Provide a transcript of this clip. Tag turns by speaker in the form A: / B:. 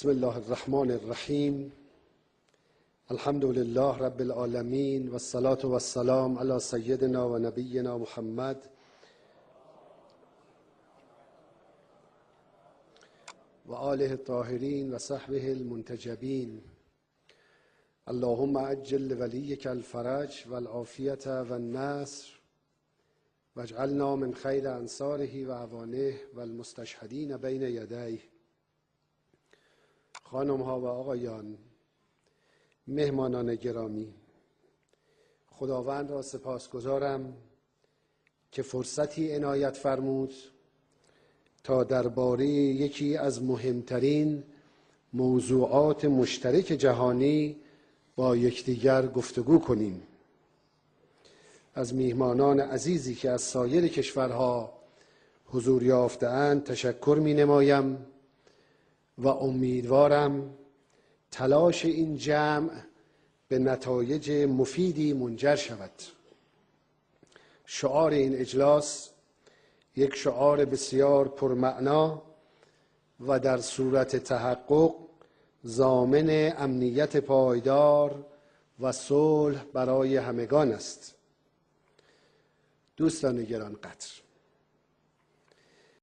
A: بسم الله الرحمن الرحیم. الحمد لله رب العالمین و الصلاة و السلام علی سیدنا و نبینا محمد و آله الطاهرین و صحبه المنتجبین. اللهم عجل لولیک الفرج و العافیة و النصر واجعلنا من خیر انصاره و اعوانه و المستشهدین بین یدیه. خانم ها و آقایان، مهمانان گرامی، خداوند را سپاسگزارم که فرصتی عنایت فرمود تا درباره یکی از مهمترین موضوعات مشترک جهانی با یکدیگر گفتگو کنیم. از میهمانان عزیزی که از سایر کشورها حضور یافته‌اند تشکر می‌نمایم و امیدوارم تلاش این جمع به نتایج مفیدی منجر شود. شعار این اجلاس یک شعار بسیار پرمعنا و در صورت تحقق ضامن امنیت پایدار و صلح برای همگان است. دوستان گرانقدر،